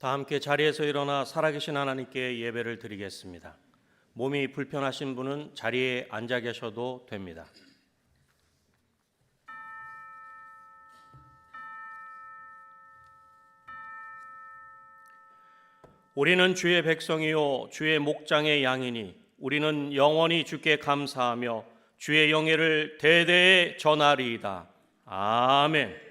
다 함께 자리에서 일어나 살아계신 하나님께 예배를 드리겠습니다. 몸이 불편하신 분은 자리에 앉아 계셔도 됩니다. 우리는 주의 백성이요 주의 목장의 양이니 우리는 영원히 주께 감사하며 주의 영예를 대대에 전하리이다. 아멘.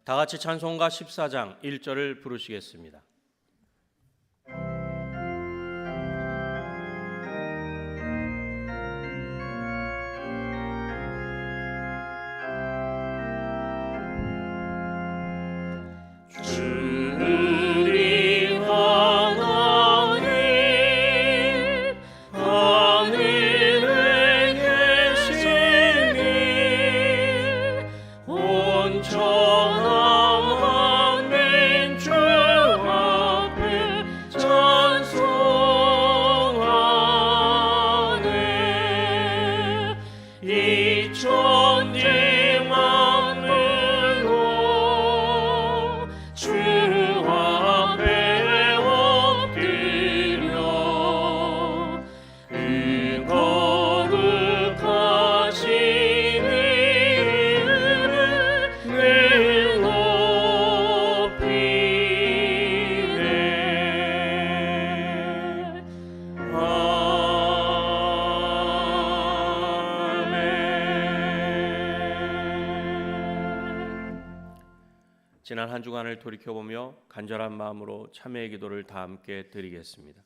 다 같이 찬송가 14장 1절을 부르시겠습니다. 지난 한 주간을 돌이켜보며 간절한 마음으로 참회의 기도를 다 함께 드리겠습니다.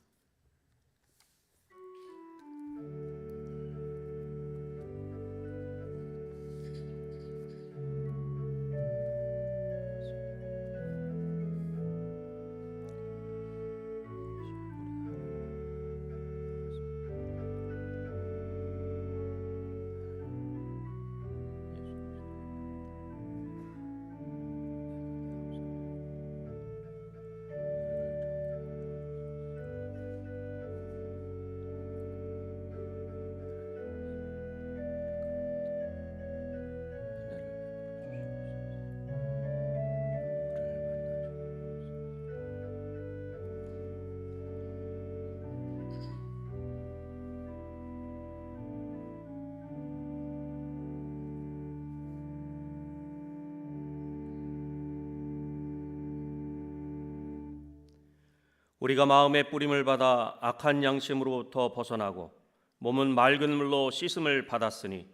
우리가 마음의 뿌림을 받아 악한 양심으로부터 벗어나고 몸은 맑은 물로 씻음을 받았으니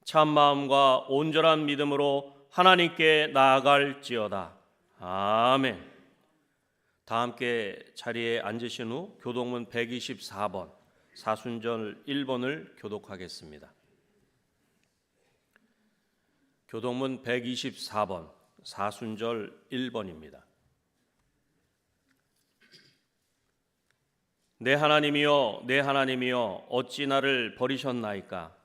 참 마음과 온전한 믿음으로 하나님께 나아갈지어다. 아멘. 다 함께 자리에 앉으신 후 교독문 124번 사순절 1번을 교독하겠습니다. 교독문 124번 사순절 1번입니다. 내 하나님이여 내 하나님이여 어찌 나를 버리셨나이까.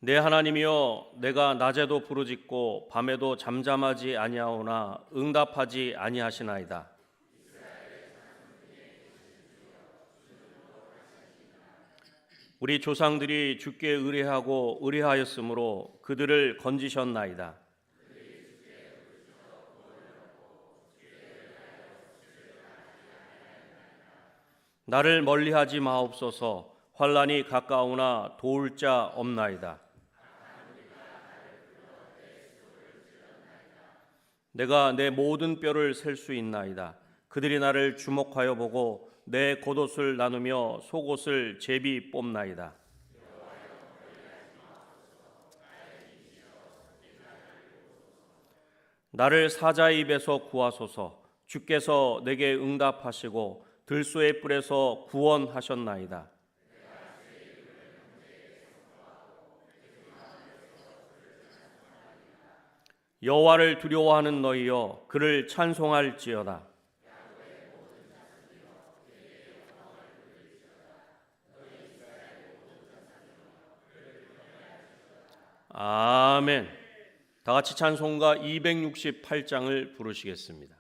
내 하나님이여 내가 낮에도 부르짖고 밤에도 잠잠하지 아니하오나 응답하지 아니하시나이다. 우리 조상들이 주께 의뢰하고 의뢰하였으므로 그들을 건지셨나이다. 나를 멀리하지 마옵소서. 환난이 가까우나 도울 자 없나이다. 내가 내 모든 뼈를 셀 수 있나이다. 그들이 나를 주목하여 보고 내 겉옷을 나누며 속옷을 제비 뽑나이다. 나를 사자의 입에서 구하소서. 주께서 내게 응답하시고 들소의 뿔에서 구원하셨나이다. 여호와를 두려워하는 너희여 그를 찬송할지어다. 아멘. 다 같이 찬송가 268장을 부르시겠습니다.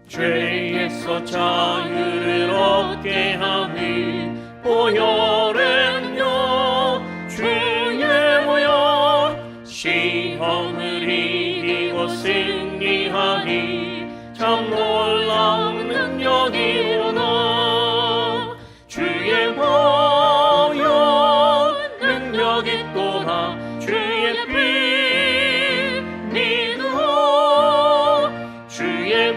죄에서 자유를 얻게 하니 보혈은요 주의 모여 시험을 이기고 승리하니 참 놀라운 능력이로다. 주의 모여 능력이 또나 주의 피 믿어 주의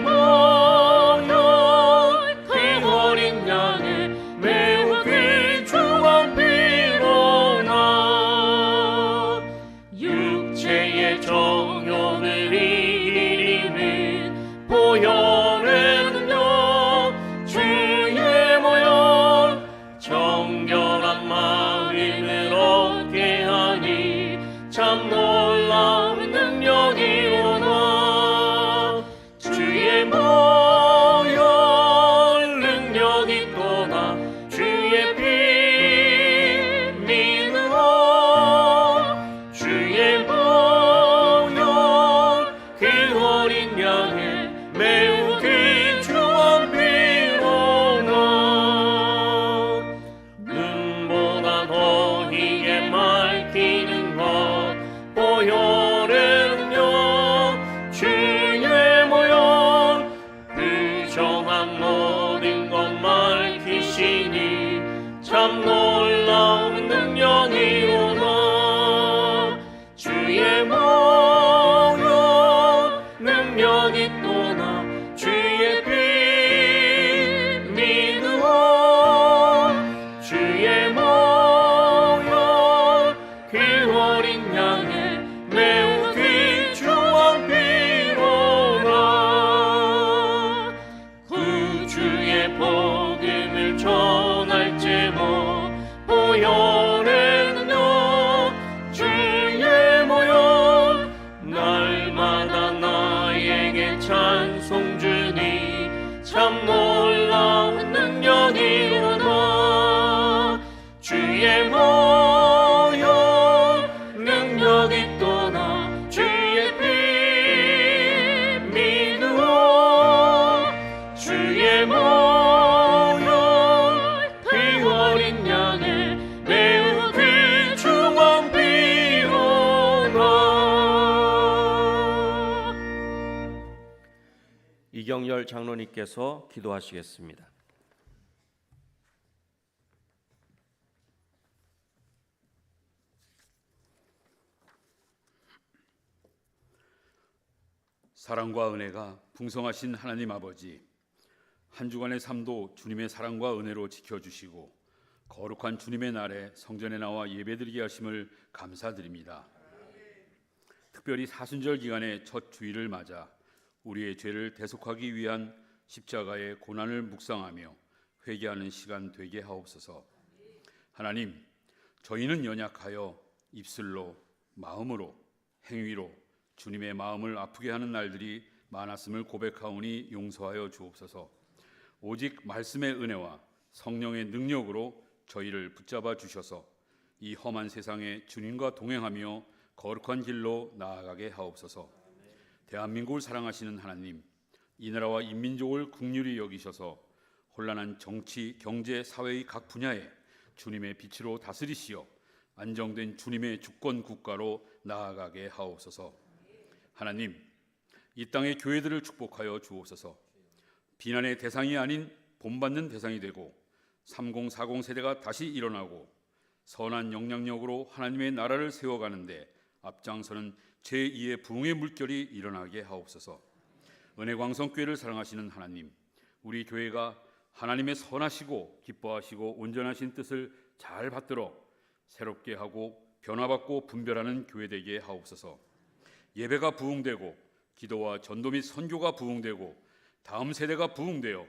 참 놀라운 능력이로다. 주의 모혈 능력이 또다 주의 피 믿어 주의 모혈 그 어린 양의 매우 귀중한 피로다. 눈보다 더 희게 맑히는 것 보혈은요 주의 모혈 그 정한 모든 것 밝히시니 참 놀라운 능력이로다. 주의 모혈 능력이 또나 주의 피 믿어 주의 모혈 그 어린 양의 매우 귀중한 피로다. 구주의 복음을 전할 제목 보혈은요 주의 모혈 날마다 나에게 찬송 주니 참 놀라운 능력이로다. 주의 모혈 능력이 또나 주의 피 믿어 주의 모혈 그 어린 양의 매우 귀중한 피로다. 이경열 장로님께서 기도하시겠습니다. 사랑과 은혜가 풍성하신 하나님 아버지, 한 주간의 삶도 주님의 사랑과 은혜로 지켜주시고 거룩한 주님의 날에 성전에 나와 예배드리게 하심을 감사드립니다. 특별히 사순절 기간의 첫 주일을 맞아 우리의 죄를 대속하기 위한 십자가의 고난을 묵상하며 회개하는 시간 되게 하옵소서. 하나님, 저희는 연약하여 입술로, 마음으로, 행위로 주님의 마음을 아프게 하는 날들이 많았음을 고백하오니 용서하여 주옵소서. 오직 말씀의 은혜와 성령의 능력으로 저희를 붙잡아 주셔서 이 험한 세상에 주님과 동행하며 거룩한 길로 나아가게 하옵소서. 대한민국을 사랑하시는 하나님, 이 나라와 인민족을 긍휼히 여기셔서 혼란한 정치, 경제, 사회의 각 분야에 주님의 빛으로 다스리시어 안정된 주님의 주권 국가로 나아가게 하옵소서. 하나님, 이 땅의 교회들을 축복하여 주옵소서. 비난의 대상이 아닌 본받는 대상이 되고 3040 세대가 다시 일어나고 선한 영향력으로 하나님의 나라를 세워가는데 앞장서는 제2의 부흥의 물결이 일어나게 하옵소서. 은혜광성교회를 사랑하시는 하나님, 우리 교회가 하나님의 선하시고 기뻐하시고 온전하신 뜻을 잘 받들어 새롭게 하고 변화받고 분별하는 교회 되게 하옵소서. 예배가 부흥되고 기도와 전도 및 선교가 부흥되고 다음 세대가 부흥되어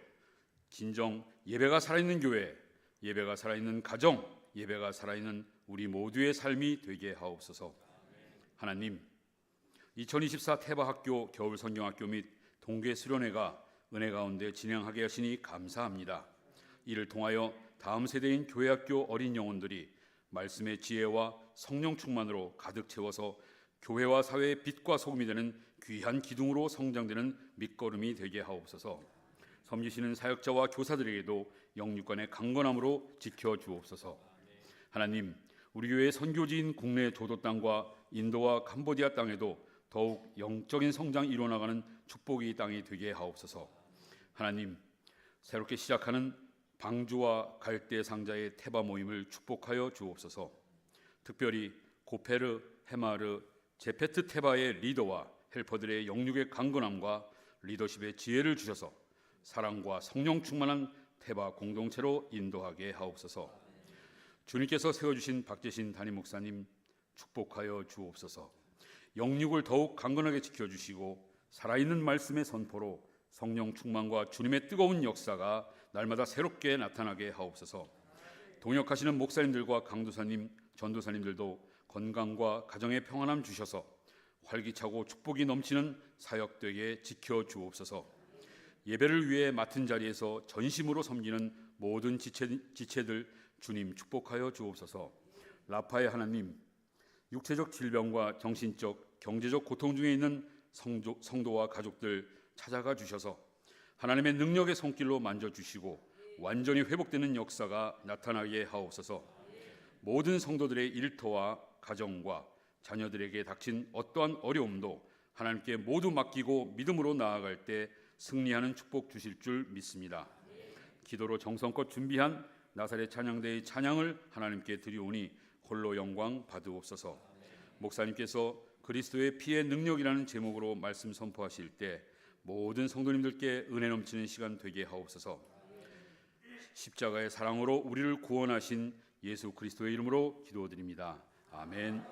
진정 예배가 살아있는 교회, 예배가 살아있는 가정, 예배가 살아있는 우리 모두의 삶이 되게 하옵소서. 하나님, 2024 태바학교 겨울 성경학교 및 동계 수련회가 은혜 가운데 진행하게 하시니 감사합니다. 이를 통하여 다음 세대인 교회학교 어린 영혼들이 말씀의 지혜와 성령 충만으로 가득 채워서 교회와 사회의 빛과 소금이 되는 귀한 기둥으로 성장되는 밑거름이 되게 하옵소서. 섬기시는 사역자와 교사들에게도 영육간의 강건함으로 지켜주옵소서. 하나님, 우리 교회의 선교지인 국내 조도 땅과 인도와 캄보디아 땅에도 더욱 영적인 성장이 이루어나가는 축복이 이 땅이 되게 하옵소서. 하나님, 새롭게 시작하는 방주와 갈대 상자의 테바 모임을 축복하여 주옵소서. 특별히 고페르, 헤마르, 제페트 테바의 리더와 헬퍼들의 영육의 강건함과 리더십의 지혜를 주셔서 사랑과 성령 충만한 테바 공동체로 인도하게 하옵소서. 주님께서 세워주신 박재신 담임 목사님 축복하여 주옵소서. 영육을 더욱 강건하게 지켜주시고 살아있는 말씀의 선포로 성령 충만과 주님의 뜨거운 역사가 날마다 새롭게 나타나게 하옵소서. 동역하시는 목사님들과 강도사님, 전도사님들도 건강과 가정의 평안함 주셔서 활기차고 축복이 넘치는 사역되게 지켜주옵소서. 예배를 위해 맡은 자리에서 전심으로 섬기는 모든 지체들 주님 축복하여 주옵소서. 라파의 하나님, 육체적 질병과 정신적, 경제적 고통 중에 있는 성도와 가족들 찾아가 주셔서 하나님의 능력의 손길로 만져주시고 완전히 회복되는 역사가 나타나게 하옵소서. 모든 성도들의 일터와 가정과 자녀들에게 닥친 어떠한 어려움도 하나님께 모두 맡기고 믿음으로 나아갈 때 승리하는 축복 주실 줄 믿습니다. 기도로 정성껏 준비한 나사렛 찬양대의 찬양을 하나님께 드리오니 홀로 영광 받으옵소서. 목사님께서 그리스도의 피의 능력이라는 제목으로 말씀 선포하실 때 모든 성도님들께 은혜 넘치는 시간 되게 하옵소서. 십자가의 사랑으로 우리를 구원하신 예수 그리스도의 이름으로 기도드립니다. 아멘.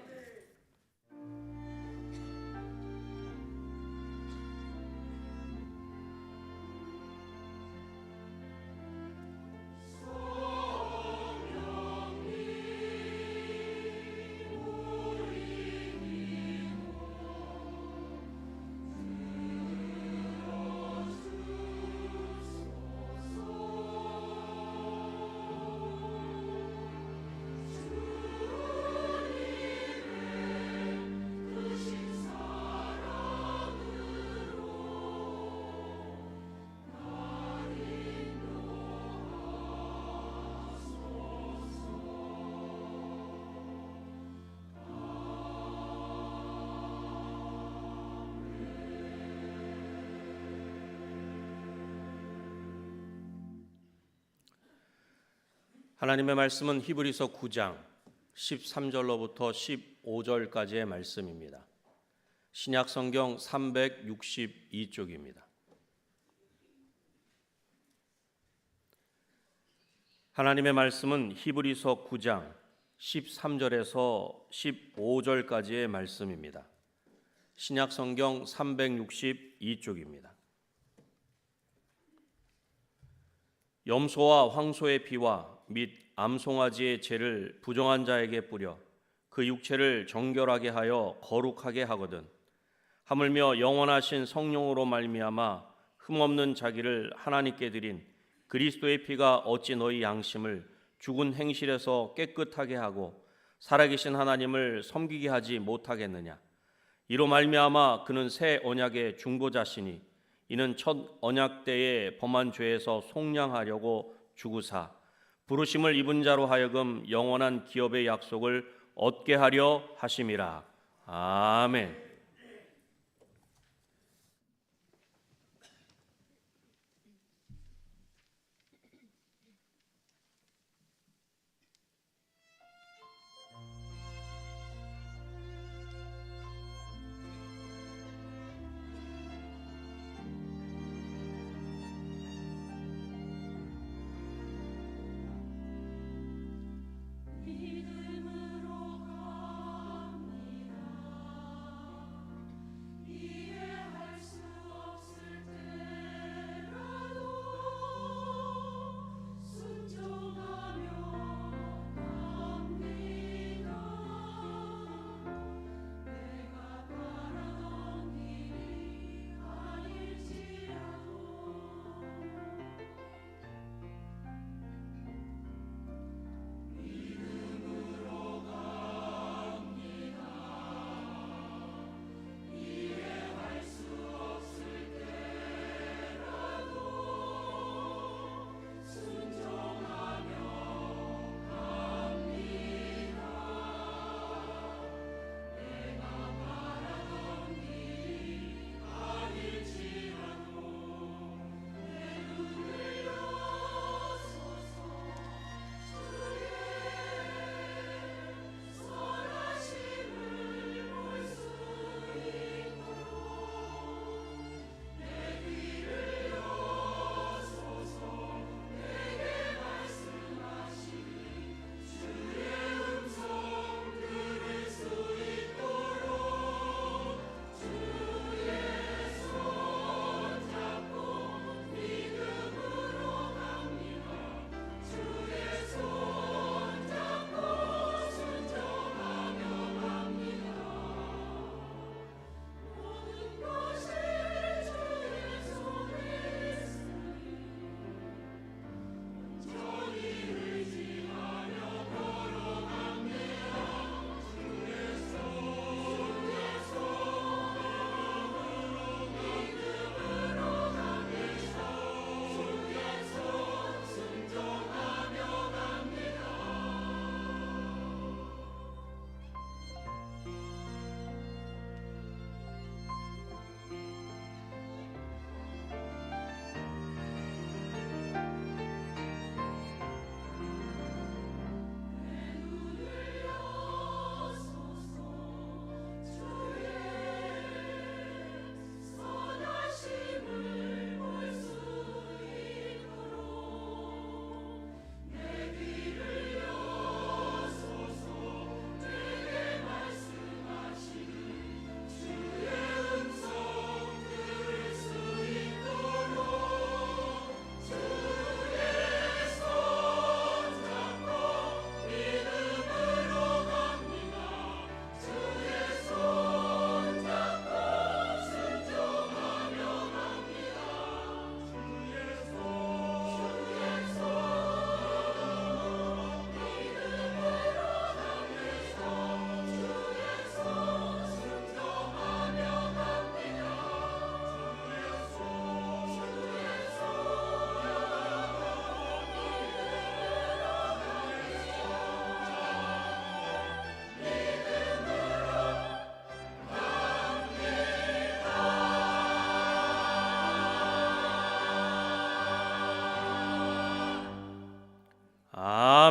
하나님의 말씀은 히브리서 9장 13절로부터 15절까지의 말씀입니다. 신약 성경 362쪽입니다. 하나님의 말씀은 히브리서 9장 13절에서 15절까지의 말씀입니다. 신약 성경 362쪽입니다. 염소와 황소의 피와 및 암송아지의 죄를 부정한 자에게 뿌려 그 육체를 정결하게 하여 거룩하게 하거든 하물며 영원하신 성령으로 말미암아 흠없는 자기를 하나님께 드린 그리스도의 피가 어찌 너희 양심을 죽은 행실에서 깨끗하게 하고 살아계신 하나님을 섬기게 하지 못하겠느냐. 이로 말미암아 그는 새 언약의 중보자시니 이는 첫 언약 때에 범한 죄에서 속량하려고 죽으사 부르심을 입은 자로 하여금 영원한 기업의 약속을 얻게 하려 하심이라. 아멘.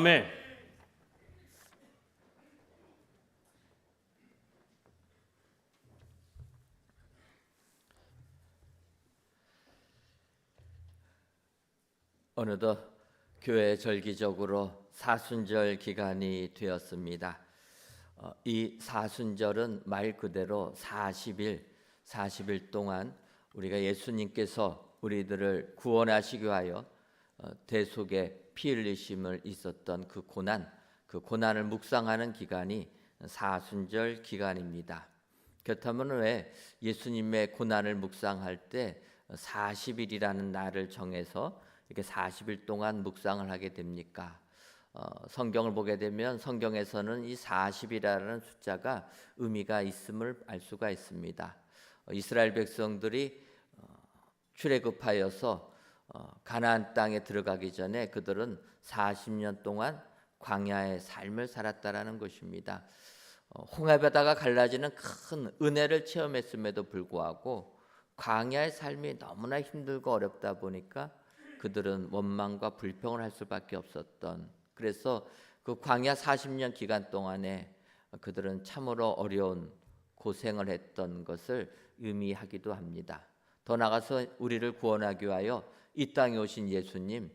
아멘. 어느덧 교회 절기적으로 사순절 기간이 되었습니다. 이 사순절은 말 그대로 40일 동안 우리가 예수님께서 우리들을 구원하시기 위하여 대속의 피 흘리심을 있었던 그 고난을 묵상하는 기간이 사순절 기간입니다. 그렇다면 왜 예수님의 고난을 묵상할 때 40일이라는 날을 정해서 이렇게 40일 동안 묵상을 하게 됩니까? 성경을 보게 되면 성경에서는 이 40이라는 숫자가 의미가 있음을 알 수가 있습니다. 이스라엘 백성들이 출애굽하여서 가나안 땅에 들어가기 전에 그들은 40년 동안 광야의 삶을 살았다라는 것입니다. 홍해바다가 갈라지는 큰 은혜를 체험했음에도 불구하고 광야의 삶이 너무나 힘들고 어렵다 보니까 그들은 원망과 불평을 할 수밖에 없었던, 그래서 그 광야 40년 기간 동안에 그들은 참으로 어려운 고생을 했던 것을 의미하기도 합니다. 더 나아가서 우리를 구원하기 위하여 이 땅에 오신 예수님,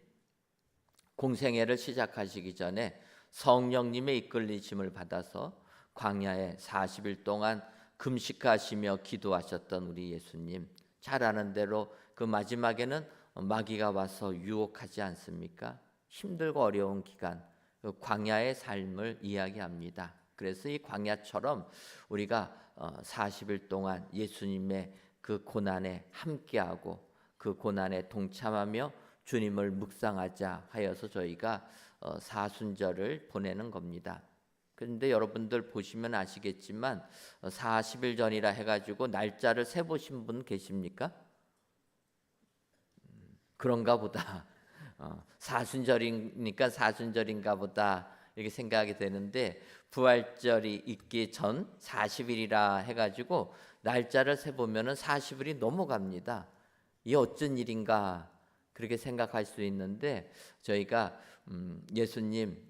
공생애를 시작하시기 전에 성령님의 이끌리심을 받아서 광야에 40일 동안 금식하시며 기도하셨던 우리 예수님, 잘 아는 대로 그 마지막에는 마귀가 와서 유혹하지 않습니까? 힘들고 어려운 기간, 그 광야의 삶을 이야기합니다. 그래서 이 광야처럼 우리가 40일 동안 예수님의 그 고난에 함께하고 그 고난에 동참하며 주님을 묵상하자 하여서 저희가 사순절을 보내는 겁니다. 그런데 여러분들 보시면 아시겠지만 40일 전이라 해가지고 날짜를 세보신 분 계십니까? 그런가 보다. 사순절이니까 사순절인가 보다 이렇게 생각이 되는데, 부활절이 있기 전 40일이라 해가지고 날짜를 세보면 40일이 넘어갑니다. 이게 어쩐 일인가 그렇게 생각할 수 있는데, 저희가 예수님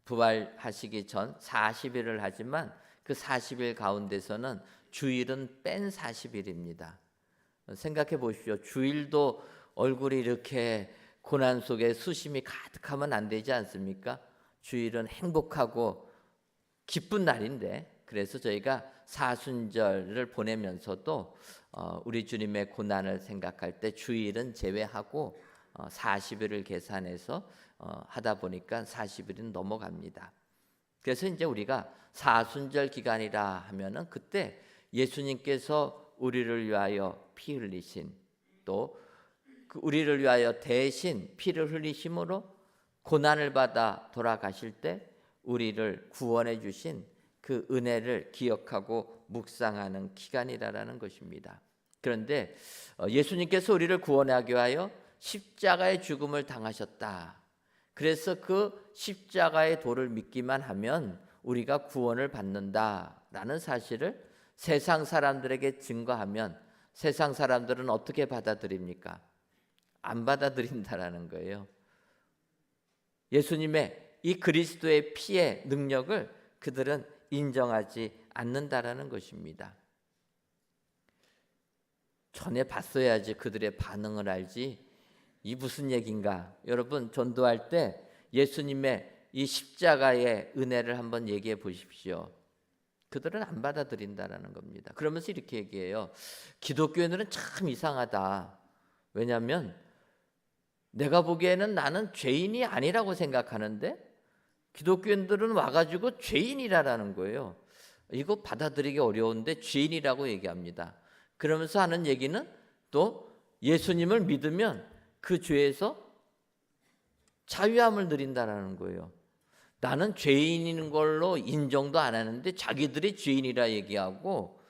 부활하시기 전 40일을 하지만 그 40일 가운데서는 주일은 뺀 40일입니다. 생각해 보십시오. 주일도 얼굴이 이렇게 고난 속에 수심이 가득하면 안 되지 않습니까? 주일은 행복하고 기쁜 날인데, 그래서 저희가 사순절을 보내면서도 우리 주님의 고난을 생각할 때 주일은 제외하고 40일을 계산해서 하다 보니까 40일은 넘어갑니다. 그래서 이제 우리가 사순절 기간이라 하면은 그때 예수님께서 우리를 위하여 피 흘리신, 또 우리를 위하여 대신 피를 흘리심으로 고난을 받아 돌아가실 때 우리를 구원해 주신 그 은혜를 기억하고 묵상하는 기간이라는 것입니다. 그런데 예수님께서 우리를 구원하기 위하여 십자가의 죽음을 당하셨다. 그래서 그 십자가의 도를 믿기만 하면 우리가 구원을 받는다라는 사실을 세상 사람들에게 증거하면 세상 사람들은 어떻게 받아들입니까? 안 받아들인다라는 거예요. 예수님의 이 그리스도의 피의 능력을 그들은 인정하지 않는다라는 것입니다. 전에 봤어야지 그들의 반응을 알지, 이 무슨 얘기인가? 여러분, 전도할 때 예수님의 이 십자가의 은혜를 한번 얘기해 보십시오. 그들은 안 받아들인다라는 겁니다. 그러면서 이렇게 얘기해요. 기독교인들은 참 이상하다. 왜냐하면 내가 보기에는 나는 죄인이 아니라고 생각하는데 기독교인들은 와가지고 죄인이라는 거예요. 이거 받아들이기 어려운데 죄인이라고 얘기합니다. 그러면서 하는 얘기는 또 예수님을 믿으면 그 죄에서 자유함을 누린다라는 거예요. 나는 죄인인 걸로 인정도 안 하는데 자기들이 죄인이라 얘기하고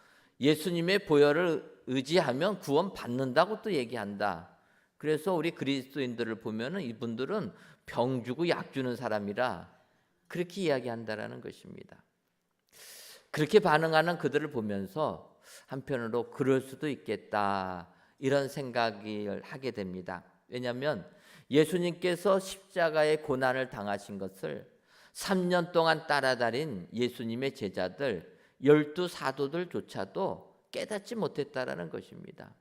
예수님의 보혈을 의지하면 구원 받는다고 또 얘기한다. 그래서 우리 그리스도인들을 보면은 이분들은 병 주고 약 주는 사람이라 그렇게 이야기한다라는 것입니다. 그렇게 반응하는 그들을 보면서 한편으로 그럴 수도 있겠다 이런 생각을 하게 됩니다. 왜냐하면 예수님께서 십자가의 고난을 당하신 것을 3년 동안 따라다닌 예수님의 제자들 12사도들조차도 깨닫지 못했다라는 것입니다.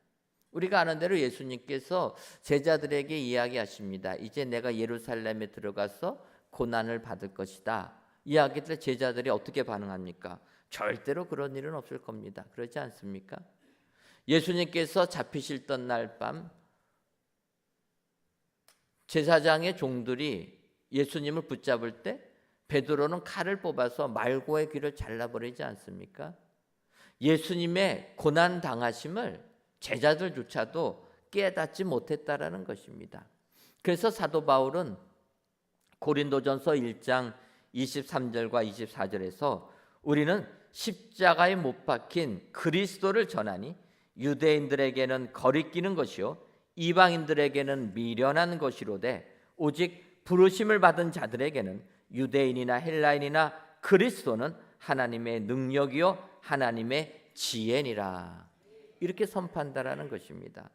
우리가 아는 대로 예수님께서 제자들에게 이야기하십니다. 이제 내가 예루살렘에 들어가서 고난을 받을 것이다. 이야기할 때 제자들이 어떻게 반응합니까? 절대로 그런 일은 없을 겁니다. 그렇지 않습니까? 예수님께서 잡히셨던 날 밤 제사장의 종들이 예수님을 붙잡을 때 베드로는 칼을 뽑아서 말고의 귀를 잘라버리지 않습니까? 예수님의 고난 당하심을 제자들조차도 깨닫지 못했다라는 것입니다. 그래서 사도 바울은 고린도전서 1장 23절과 24절에서 우리는 십자가에 못 박힌 그리스도를 전하니 유대인들에게는 거리끼는 것이요 이방인들에게는 미련한 것이로되 오직 부르심을 받은 자들에게는 유대인이나 헬라인이나 그리스도는 하나님의 능력이요 하나님의 지혜니라. 이렇게 선포한다라는 것입니다.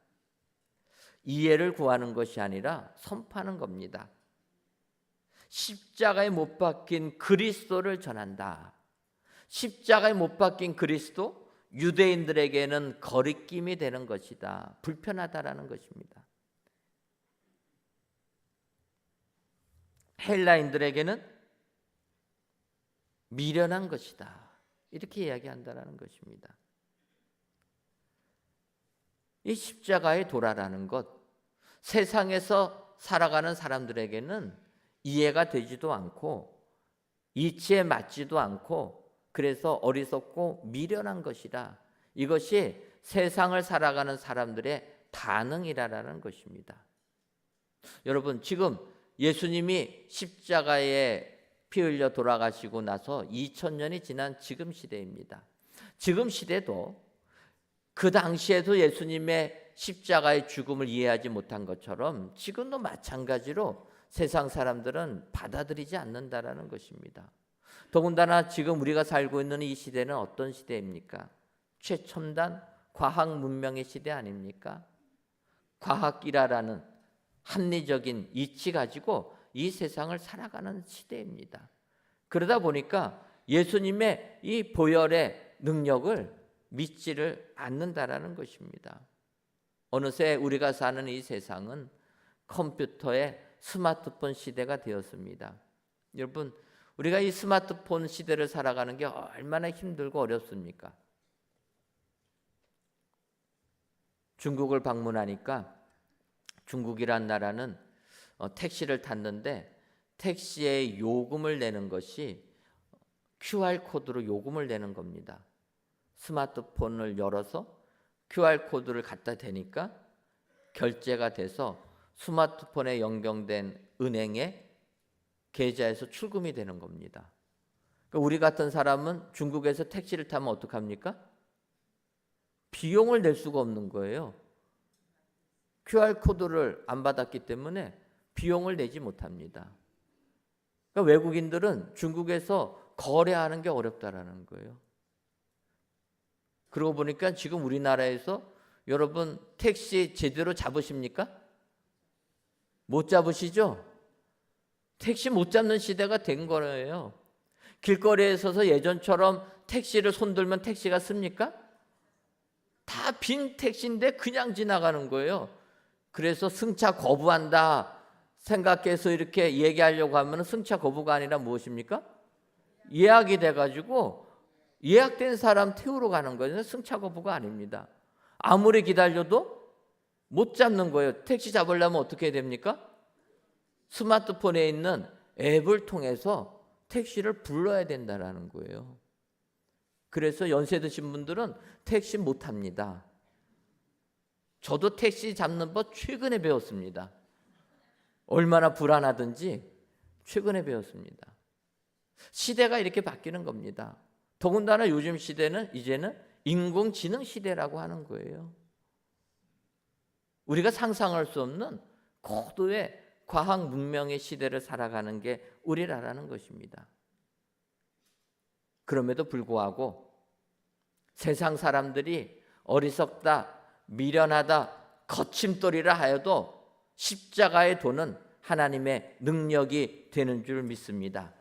이해를 구하는 것이 아니라 선포하는 겁니다. 십자가에 못 박힌 그리스도를 전한다. 십자가에 못 박힌 그리스도, 유대인들에게는 거리낌이 되는 것이다. 불편하다라는 것입니다. 헬라인들에게는 미련한 것이다. 이렇게 이야기한다라는 것입니다. 이 십자가의 도라라는 것, 세상에서 살아가는 사람들에게는 이해가 되지도 않고 이치에 맞지도 않고 그래서 어리석고 미련한 것이다. 이것이 세상을 살아가는 사람들의 반응이라는 것입니다. 여러분, 지금 예수님이 십자가에 피 흘려 돌아가시고 나서 2000년이 지난 지금 시대입니다. 지금 시대도 그 당시에도 예수님의 십자가의 죽음을 이해하지 못한 것처럼 지금도 마찬가지로 세상 사람들은 받아들이지 않는다라는 것입니다. 더군다나 지금 우리가 살고 있는 이 시대는 어떤 시대입니까? 최첨단 과학 문명의 시대 아닙니까? 과학이라는 합리적인 이치 가지고 이 세상을 살아가는 시대입니다. 그러다 보니까 예수님의 이 보혈의 능력을 믿지를 않는다라는 것입니다. 어느새 우리가 사는 이 세상은 컴퓨터의 스마트폰 시대가 되었습니다. 여러분, 우리가 이 스마트폰 시대를 살아가는 게 얼마나 힘들고 어렵습니까? 중국을 방문하니까 중국이란 나라는 택시를 탔는데 택시에 요금을 내는 것이 QR코드로 요금을 내는 겁니다. 스마트폰을 열어서 QR코드를 갖다 대니까 결제가 돼서 스마트폰에 연결된 은행의 계좌에서 출금이 되는 겁니다. 그러니까 우리 같은 사람은 중국에서 택시를 타면 어떡합니까? 비용을 낼 수가 없는 거예요. QR코드를 안 받았기 때문에 비용을 내지 못합니다. 그러니까 외국인들은 중국에서 거래하는 게 어렵다라는 거예요. 그러고 보니까 지금 우리나라에서 여러분 택시 제대로 잡으십니까? 못 잡으시죠? 택시 못 잡는 시대가 된 거예요. 길거리에 서서 예전처럼 택시를 손들면 택시가 씁니까? 다 빈 택시인데 그냥 지나가는 거예요. 그래서 승차 거부한다 생각해서 이렇게 얘기하려고 하면 승차 거부가 아니라 무엇입니까? 예약이 돼가지고 예약된 사람 태우러 가는 거예요. 승차 거부가 아닙니다. 아무리 기다려도 못 잡는 거예요. 택시 잡으려면 어떻게 해야 됩니까? 스마트폰에 있는 앱을 통해서 택시를 불러야 된다는 거예요. 그래서 연세 드신 분들은 택시 못 탑니다. 저도 택시 잡는 법 최근에 배웠습니다. 얼마나 불안하든지 최근에 배웠습니다. 시대가 이렇게 바뀌는 겁니다. 더군다나 요즘 시대는 이제는 인공지능 시대라고 하는 거예요. 우리가 상상할 수 없는 고도의 과학 문명의 시대를 살아가는 게 우리라는 것입니다. 그럼에도 불구하고 세상 사람들이 어리석다, 미련하다, 거침돌이라 하여도 십자가의 도는 하나님의 능력이 되는 줄 믿습니다.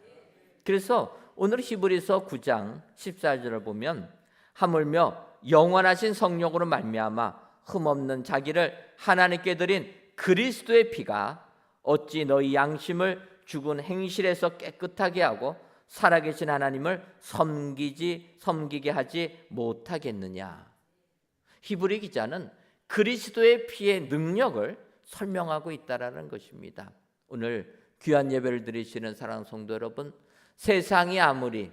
그래서 오늘 히브리서 9장 14절을 보면 하물며 영원하신 성령으로 말미암아 흠없는 자기를 하나님께 드린 그리스도의 피가 어찌 너희 양심을 죽은 행실에서 깨끗하게 하고 살아계신 하나님을 섬기게 하지 못하겠느냐. 히브리 기자는 그리스도의 피의 능력을 설명하고 있다라는 것입니다. 오늘 귀한 예배를 드리시는 사랑하는 성도 여러분, 세상이 아무리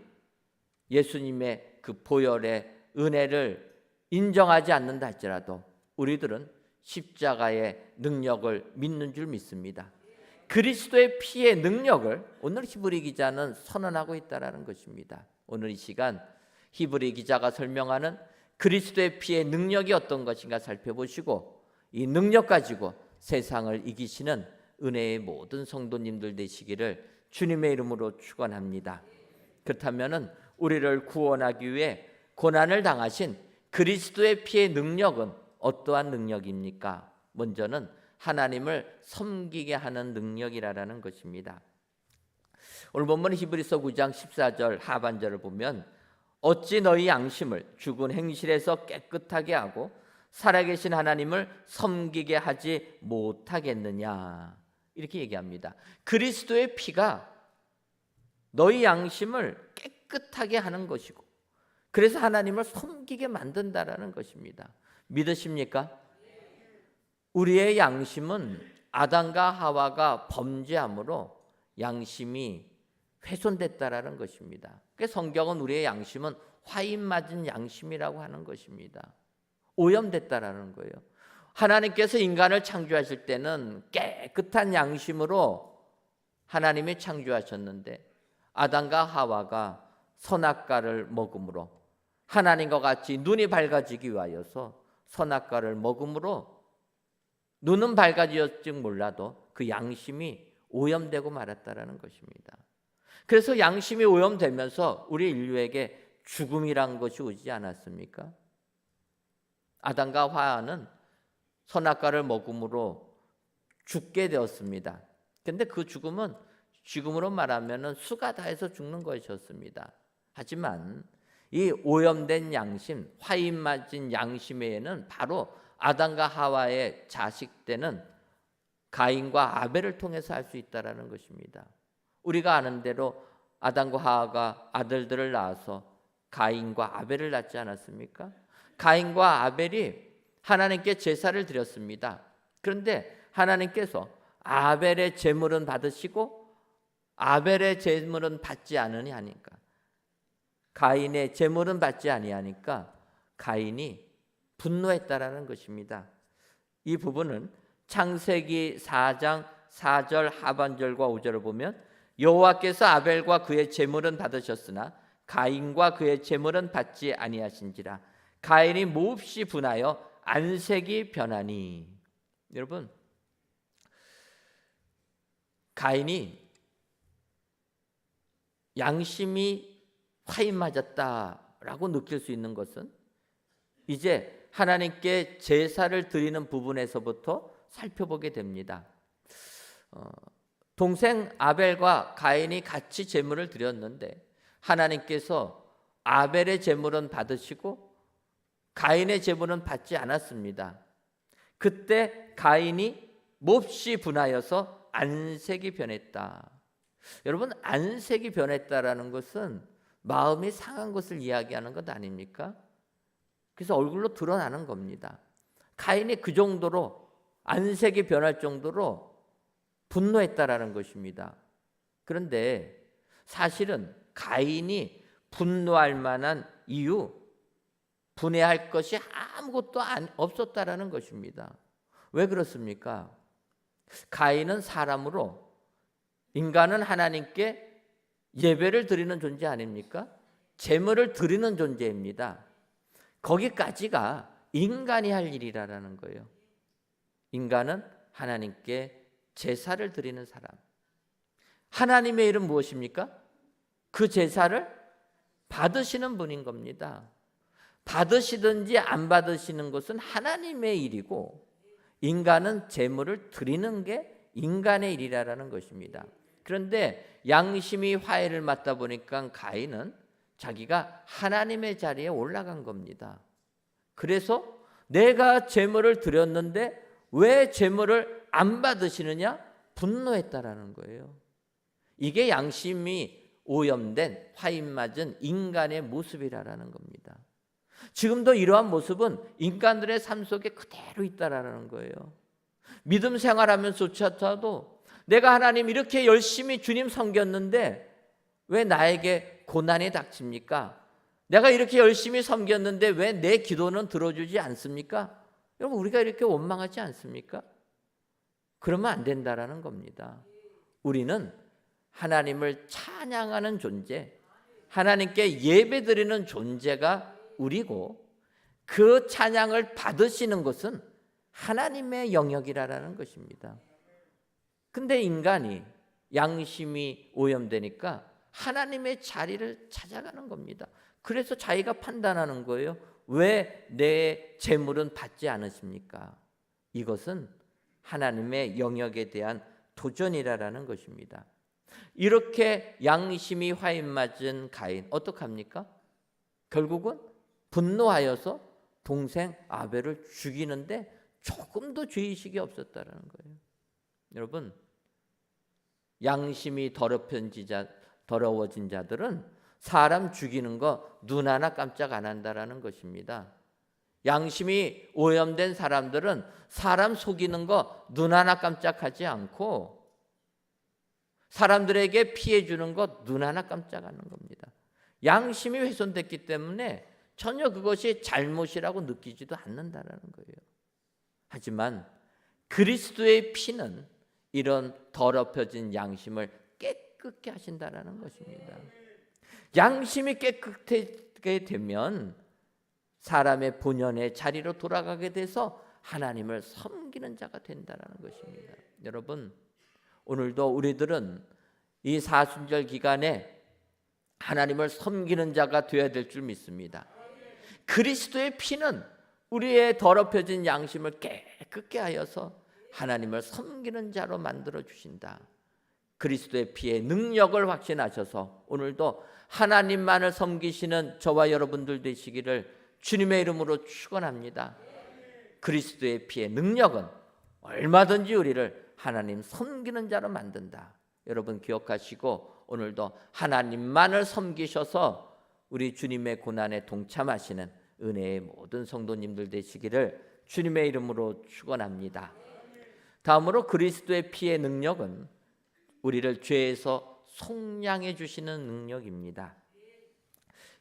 예수님의 그 보혈의 은혜를 인정하지 않는다 할지라도 우리들은 십자가의 능력을 믿는 줄 믿습니다. 그리스도의 피의 능력을 오늘 히브리 기자는 선언하고 있다는 것입니다. 오늘 이 시간 히브리 기자가 설명하는 그리스도의 피의 능력이 어떤 것인가 살펴보시고 이 능력 가지고 세상을 이기시는 은혜의 모든 성도님들 되시기를 주님의 이름으로 축원합니다. 그렇다면 우리를 구원하기 위해 고난을 당하신 그리스도의 피의 능력은 어떠한 능력입니까? 먼저는 하나님을 섬기게 하는 능력이라는 것입니다. 오늘 본문 히브리서 9장 14절 하반절을 보면 어찌 너희 양심을 죽은 행실에서 깨끗하게 하고 살아계신 하나님을 섬기게 하지 못하겠느냐, 이렇게 얘기합니다. 그리스도의 피가 너희 양심을 깨끗하게 하는 것이고 그래서 하나님을 섬기게 만든다라는 것입니다. 믿으십니까? 우리의 양심은 아담과 하와가 범죄함으로 양심이 훼손됐다라는 것입니다. 그래서 성경은 우리의 양심은 화인 맞은 양심이라고 하는 것입니다. 오염됐다라는 거예요. 하나님께서 인간을 창조하실 때는 깨끗한 양심으로 하나님이 창조하셨는데 아담과 하와가 선악과를 먹음으로 하나님과 같이 눈이 밝아지기 위하여서 선악과를 먹음으로 눈은 밝아졌지 몰라도 그 양심이 오염되고 말았다라는 것입니다. 그래서 양심이 오염되면서 우리 인류에게 죽음이란 것이 오지 않았습니까? 아담과 하와는 선악과를 먹음으로 죽게 되었습니다. 그런데 그 죽음은 지금으로 말하면 수가 다해서 죽는 것이었습니다. 하지만 이 오염된 양심, 화인 맞은 양심에는 바로 아담과 하와의 자식 되는 가인과 아벨을 통해서 할 수 있다라는 것입니다. 우리가 아는 대로 아담과 하와가 아들들을 낳아서 가인과 아벨을 낳지 않았습니까? 가인과 아벨이 하나님께 제사를 드렸습니다. 그런데 하나님께서 아벨의 제물은 받으시고 아벨의 제물은 받지 않으니까, 가인의 제물은 받지 아니하니까 가인이 분노했다라는 것입니다. 이 부분은 창세기 4장 4절 하반절과 5절을 보면 여호와께서 아벨과 그의 제물은 받으셨으나 가인과 그의 제물은 받지 아니하신지라 가인이 몹시 분하여 안색이 변하니. 여러분, 가인이 양심이 화인 맞았다라고 느낄 수 있는 것은 이제 하나님께 제사를 드리는 부분에서부터 살펴보게 됩니다. 동생 아벨과 가인이 같이 제물을 드렸는데 하나님께서 아벨의 제물은 받으시고 가인의 제물은 받지 않았습니다. 그때 가인이 몹시 분하여서 안색이 변했다. 여러분, 안색이 변했다라는 것은 마음이 상한 것을 이야기하는 것 아닙니까? 그래서 얼굴로 드러나는 겁니다. 가인이 그 정도로 안색이 변할 정도로 분노했다라는 것입니다. 그런데 사실은 가인이 분노할 만한 이유, 분해할 것이 아무것도 없었다라는 것입니다. 왜 그렇습니까? 가인은 사람으로, 인간은 하나님께 예배를 드리는 존재 아닙니까? 제물을 드리는 존재입니다. 거기까지가 인간이 할 일이라는 거예요. 인간은 하나님께 제사를 드리는 사람. 하나님의 일은 무엇입니까? 그 제사를 받으시는 분인 겁니다. 받으시든지 안 받으시는 것은 하나님의 일이고 인간은 제물을 드리는 게 인간의 일이라는 것입니다. 그런데 양심이 화해를 맞다 보니까 가인은 자기가 하나님의 자리에 올라간 겁니다. 그래서 내가 제물을 드렸는데 왜 제물을 안 받으시느냐? 분노했다라는 거예요. 이게 양심이 오염된 화인 맞은 인간의 모습이라는 겁니다. 지금도 이러한 모습은 인간들의 삶 속에 그대로 있다라는 거예요. 믿음 생활하면서조차도 내가 하나님 이렇게 열심히 주님 섬겼는데 왜 나에게 고난이 닥칩니까? 내가 이렇게 열심히 섬겼는데 왜 내 기도는 들어주지 않습니까? 여러분, 우리가 이렇게 원망하지 않습니까? 그러면 안 된다라는 겁니다. 우리는 하나님을 찬양하는 존재, 하나님께 예배드리는 존재가 우리고 그 찬양을 받으시는 것은 하나님의 영역이라는 것입니다. 근데 인간이 양심이 오염되니까 하나님의 자리를 찾아가는 겁니다. 그래서 자기가 판단하는 거예요. 왜 내 재물은 받지 않으십니까? 이것은 하나님의 영역에 대한 도전이라는 것입니다. 이렇게 양심이 화인 맞은 가인 어떡합니까? 결국은 분노하여서 동생 아벨을 죽이는데 조금도 죄의식이 없었다는 거예요. 여러분, 양심이 더러워진 자들은 사람 죽이는 거 눈 하나 깜짝 안 한다라는 것입니다. 양심이 오염된 사람들은 사람 속이는 거 눈 하나 깜짝하지 않고 사람들에게 피해 주는 것 눈 하나 깜짝하는 겁니다. 양심이 훼손됐기 때문에 전혀 그것이 잘못이라고 느끼지도 않는다라는 거예요. 하지만 그리스도의 피는 이런 더럽혀진 양심을 깨끗게 하신다라는 것입니다. 양심이 깨끗하게 되면 사람의 본연의 자리로 돌아가게 돼서 하나님을 섬기는 자가 된다라는 것입니다. 여러분, 오늘도 우리들은 이 사순절 기간에 하나님을 섬기는 자가 되어야 될 줄 믿습니다. 그리스도의 피는 우리의 더럽혀진 양심을 깨끗게 하여서 하나님을 섬기는 자로 만들어 주신다. 그리스도의 피의 능력을 확신하셔서 오늘도 하나님만을 섬기시는 저와 여러분들 되시기를 주님의 이름으로 축원합니다. 그리스도의 피의 능력은 얼마든지 우리를 하나님 섬기는 자로 만든다. 여러분 기억하시고 오늘도 하나님만을 섬기셔서 우리 주님의 고난에 동참하시는 은혜의 모든 성도님들 되시기를 주님의 이름으로 축원합니다. 다음으로 그리스도의 피의 능력은 우리를 죄에서 속량해 주시는 능력입니다.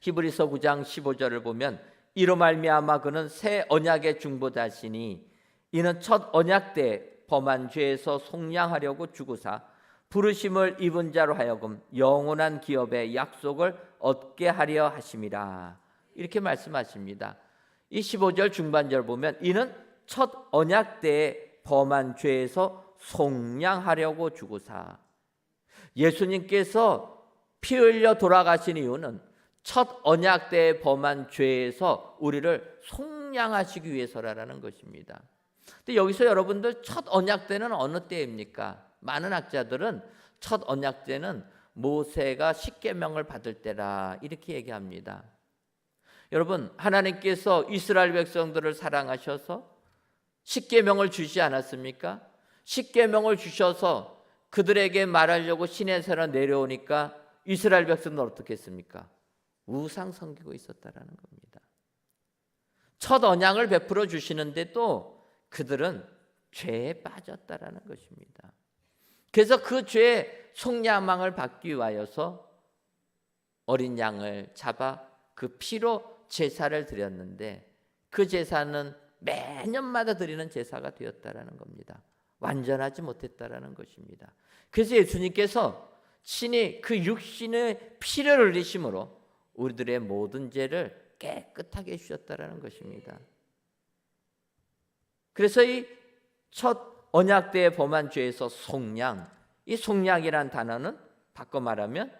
히브리서 9장 15절을 보면 이로 말미암아 그는 새 언약의 중보자시니 이는 첫 언약 때 범한 죄에서 속량하려고 주구사 부르심을 입은 자로 하여금 영원한 기업의 약속을 얻게 하려 하심이라. 이렇게 말씀하십니다. 이 15절 중반절 보면 이는 첫 언약 때에 범한 죄에서 속량하려고 주구사. 예수님께서 피 흘려 돌아가신 이유는 첫 언약 때에 범한 죄에서 우리를 속량하시기 위해서라는 것입니다. 근데 여기서 여러분들 첫 언약 때는 어느 때입니까? 많은 학자들은 첫 언약 때는 모세가 십계명을 받을 때라 이렇게 얘기합니다. 여러분, 하나님께서 이스라엘 백성들을 사랑하셔서 십계명을 주시지 않았습니까? 십계명을 주셔서 그들에게 말하려고 시내에서 내려오니까 이스라엘 백성들은 어떻게 했습니까? 우상 섬기고 있었다라는 겁니다. 첫 언약을 베풀어 주시는데도 그들은 죄에 빠졌다라는 것입니다. 그래서 그 죄의 속량을 받기 위하여서 어린 양을 잡아 그 피로 제사를 드렸는데 그 제사는 매년마다 드리는 제사가 되었다라는 겁니다. 완전하지 못했다라는 것입니다. 그래서 예수님께서 친히 그 육신의 피를 흘리심으로 우리들의 모든 죄를 깨끗하게 해주셨다라는 것입니다. 그래서 이 첫 언약 때에 범한 죄에서 속량, 이 속량이란 단어는 바꿔 말하면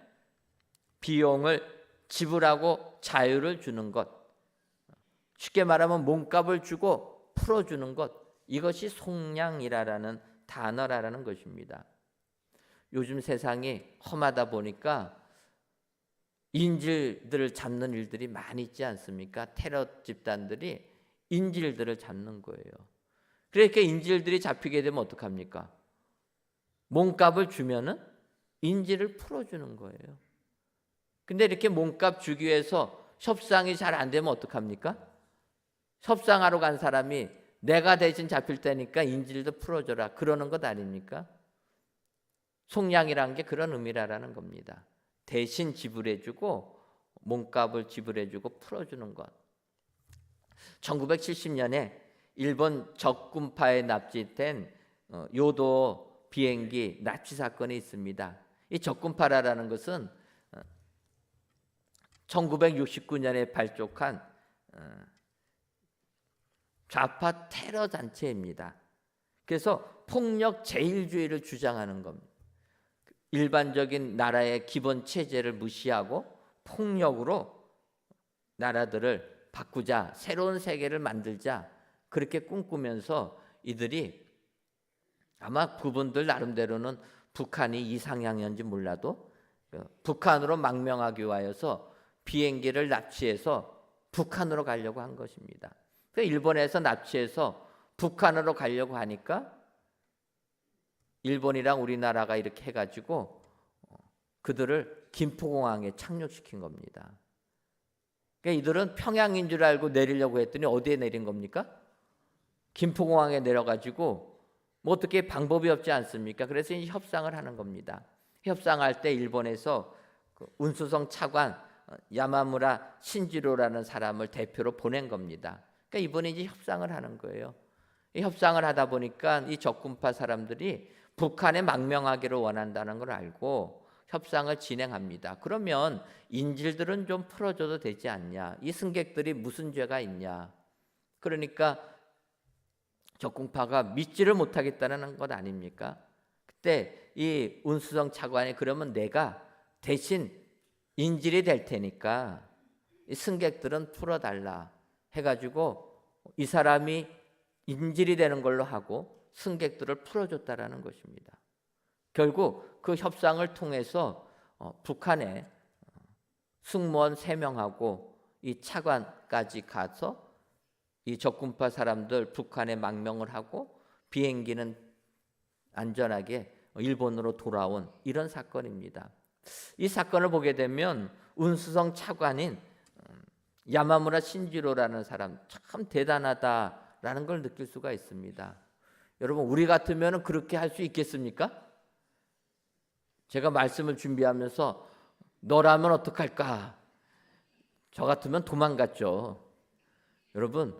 비용을 지불하고 자유를 주는 것, 쉽게 말하면 몸값을 주고 풀어주는 것, 이것이 속량이라는 단어라는 것입니다. 요즘 세상이 험하다 보니까 인질들을 잡는 일들이 많이 있지 않습니까? 테러 집단들이 인질들을 잡는 거예요. 그러니까 인질들이 잡히게 되면 어떡합니까? 몸값을 주면은 인질을 풀어주는 거예요. 근데 이렇게 몸값 주기 위해서 협상이 잘 안 되면 어떡합니까? 협상하러 간 사람이 내가 대신 잡힐 테니까 인질도 풀어줘라 그러는 것 아닙니까? 속량이라는 게 그런 의미라는 겁니다. 대신 지불해주고 몸값을 지불해주고 풀어주는 것. 1970년에 일본 적군파에 납치된 요도 비행기 납치 사건이 있습니다. 이 적군파라는 것은 1969년에 발족한 좌파 테러 단체입니다. 그래서 폭력 제일주의를 주장하는 겁니다. 일반적인 나라의 기본 체제를 무시하고 폭력으로 나라들을 바꾸자, 새로운 세계를 만들자 그렇게 꿈꾸면서 이들이 아마 그분들 나름대로는 북한이 이상향이었는지 몰라도 북한으로 망명하기 위하여서 비행기를 납치해서 북한으로 가려고 한 것입니다. 일본에서 납치해서 북한으로 가려고 하니까 일본이랑 우리나라가 이렇게 해가지고 그들을 김포공항에 착륙시킨 겁니다. 그러니까 이들은 평양인 줄 알고 내리려고 했더니 어디에 내린 겁니까? 김포공항에 내려가지고 뭐 어떻게 방법이 없지 않습니까? 그래서 이제 협상을 하는 겁니다. 협상할 때 일본에서 그 운수성 차관 야마무라 신지로라는 사람을 대표로 보낸 겁니다. 그러니까 이번에 이제 협상을 하는 거예요. 이 협상을 하다 보니까 이 적군파 사람들이 북한에 망명하기를 원한다는 걸 알고 협상을 진행합니다. 그러면 인질들은 좀 풀어줘도 되지 않냐? 이 승객들이 무슨 죄가 있냐? 그러니까 적군파가 믿지를 못하겠다는 것 아닙니까? 그때 이 운수성 차관이 그러면 내가 대신 인질이 될 테니까 이 승객들은 풀어달라 해가지고 이 사람이 인질이 되는 걸로 하고 승객들을 풀어줬다라는 것입니다. 결국 그 협상을 통해서 북한에 승무원 3명하고 이 차관까지 가서 이 적군파 사람들 북한에 망명을 하고 비행기는 안전하게 일본으로 돌아온 이런 사건입니다. 이 사건을 보게 되면 운수성 차관인 야마무라 신지로라는 사람 참 대단하다라는 걸 느낄 수가 있습니다. 여러분 우리 같으면 그렇게 할 수 있겠습니까? 제가 말씀을 준비하면서 너라면 어떡할까? 저 같으면 도망갔죠. 여러분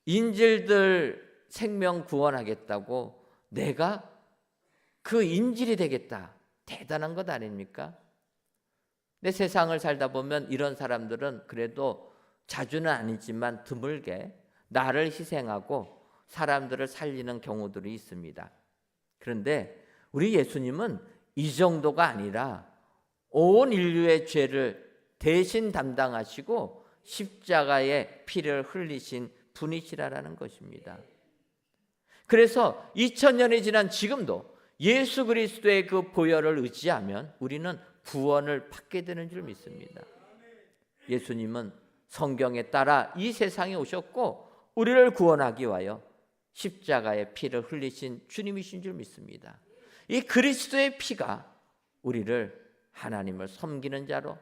인질들 생명 구원하겠다고 내가 그 인질이 되겠다. 대단한 것 아닙니까? 근데 세상을 살다 보면 이런 사람들은 그래도 자주는 아니지만 드물게 나를 희생하고 사람들을 살리는 경우들이 있습니다. 그런데 우리 예수님은 이 정도가 아니라 온 인류의 죄를 대신 담당하시고 십자가의 피를 흘리신 분이시라는 것입니다. 그래서 2000년이 지난 지금도 예수 그리스도의 그 보혈을 의지하면 우리는 구원을 받게 되는 줄 믿습니다. 예수님은 성경에 따라 이 세상에 오셨고 우리를 구원하기 위하여 십자가의 피를 흘리신 주님이신 줄 믿습니다. 이 그리스도의 피가 우리를 하나님을 섬기는 자로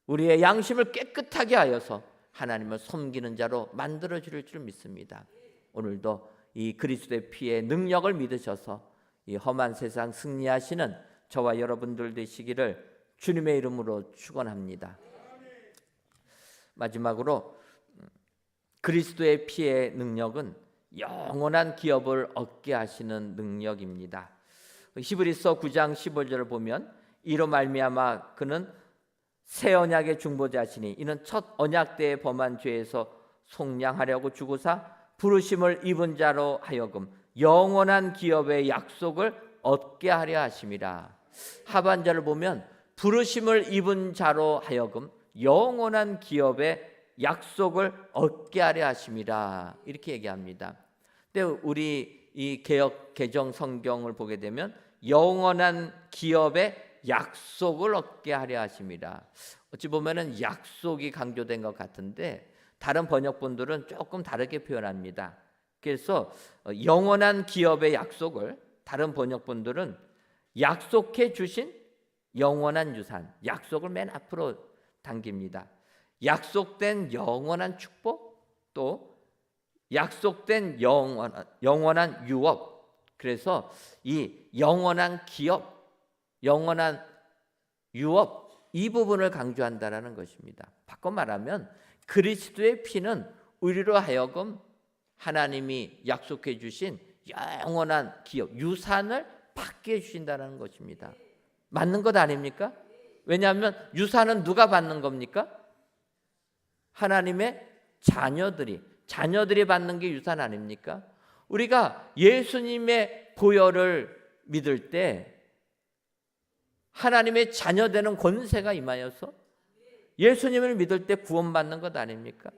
우리의 양심을 깨끗하게 하여서 하나님을 섬기는 자로 만들어 줄 줄 믿습니다. 오늘도 이 그리스도의 피의 능력을 믿으셔서 이 험한 세상 승리하시는 저와 여러분들 되시기를 주님의 이름으로 축원합니다. 마지막으로 그리스도의 피의 능력은 영원한 기업을 얻게 하시는 능력입니다. 히브리서 9장 15절을 보면 이로 말미암아 그는 새 언약의 중보자시니 이는 첫 언약 때에 범한 죄에서 속량하려고 주고사 부르심을 입은 자로 하여금 영원한 기업의 약속을 얻게 하려 하심이라. 하반절을 보면 부르심을 입은 자로 하여금 영원한 기업의 약속을 얻게 하려 하심이라 이렇게 얘기합니다. 근데 우리 이 개역 개정 성경을 보게 되면 영원한 기업의 약속을 얻게 하려 하심이라. 어찌 보면은 약속이 강조된 것 같은데 다른 번역본들은 조금 다르게 표현합니다. 그래서 영원한 기업의 약속을 다른 번역본들은 약속해 주신 영원한 유산, 약속을 맨 앞으로 당깁니다. 약속된 영원한 축복, 또 약속된 영원한 유업. 그래서 이 영원한 기업, 영원한 유업, 이 부분을 강조한다라는 것입니다. 바꿔 말하면 그리스도의 피는 우리로 하여금 하나님이 약속해 주신 영원한 기업, 유산을 받게 해주신다는 것입니다. 맞는 것 아닙니까? 왜냐하면 유산은 누가 받는 겁니까? 하나님의 자녀들이 받는 게 유산 아닙니까? 우리가 예수님의 보혈을 믿을 때 하나님의 자녀되는 권세가 임하여서 예수님을 믿을 때 구원받는 것 아닙니까?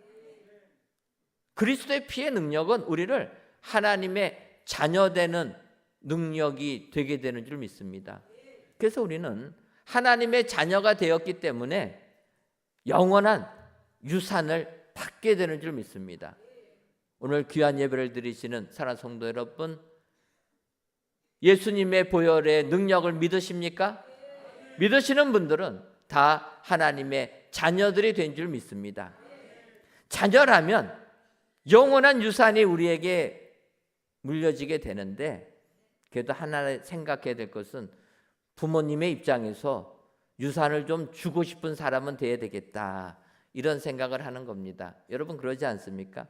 그리스도의 피의 능력은 우리를 하나님의 자녀되는 능력이 되게 되는 줄 믿습니다. 그래서 우리는 하나님의 자녀가 되었기 때문에 영원한 유산을 받게 되는 줄 믿습니다. 오늘 귀한 예배를 드리시는 사랑하는 성도 여러분, 예수님의 보혈의 능력을 믿으십니까? 믿으시는 분들은 다 하나님의 자녀들이 된 줄 믿습니다. 자녀라면 영원한 유산이 우리에게 물려지게 되는데, 그래도 하나 생각해야 될 것은 부모님의 입장에서 유산을 좀 주고 싶은 사람은 돼야 되겠다, 이런 생각을 하는 겁니다. 여러분 그러지 않습니까?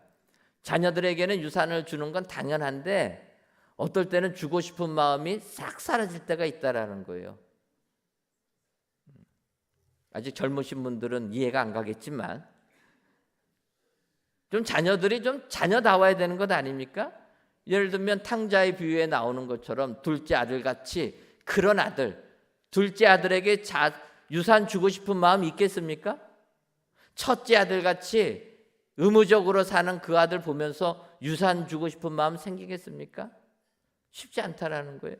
자녀들에게는 유산을 주는 건 당연한데 어떨 때는 주고 싶은 마음이 싹 사라질 때가 있다라는 거예요. 아직 젊으신 분들은 이해가 안 가겠지만 좀 자녀들이 좀 자녀다워야 되는 것 아닙니까? 예를 들면 탕자의 비유에 나오는 것처럼 둘째 아들같이 그런 아들, 둘째 아들에게 유산 주고 싶은 마음이 있겠습니까? 첫째 아들같이 의무적으로 사는 그 아들 보면서 유산 주고 싶은 마음 생기겠습니까? 쉽지 않다라는 거예요.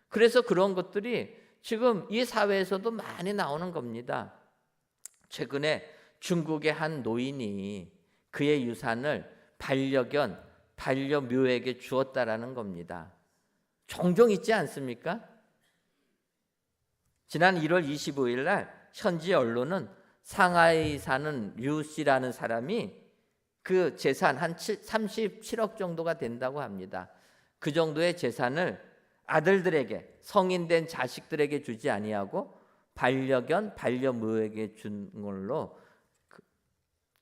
그래서 그런 것들이 지금 이 사회에서도 많이 나오는 겁니다. 최근에 중국의 한 노인이 그의 유산을 반려견, 반려묘에게 주었다라는 겁니다. 종종 있지 않습니까? 지난 1월 25일 날 현지 언론은 상하이 사는 류 씨라는 사람이 그 재산 한 37억 정도가 된다고 합니다. 그 정도의 재산을 아들들에게, 성인된 자식들에게 주지 아니하고 반려견, 반려묘에게 준 걸로